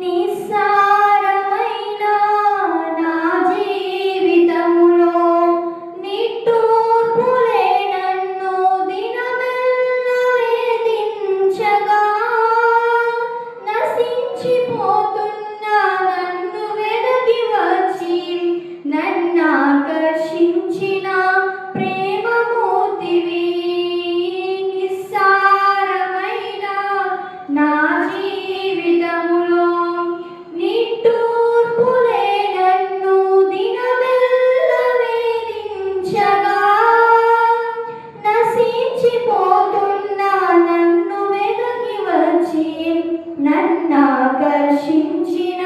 నిస్సారమైన నా జీవితములో నిట్టూర్పులే నన్ను దినమెల్లా వేధించగా, నశించిపోతున్న నన్ను వెదకి వచ్చి నన్నాకర్షించిన ప్రేమమూర్తివి. నిస్సారమైన నా జీవితములో నిట్టూర్పులే నన్ను దినమెల్లా వేధించగా, నశించిపోతున్న నన్ను వెదకి వచ్చి నన్నాకర్షించిన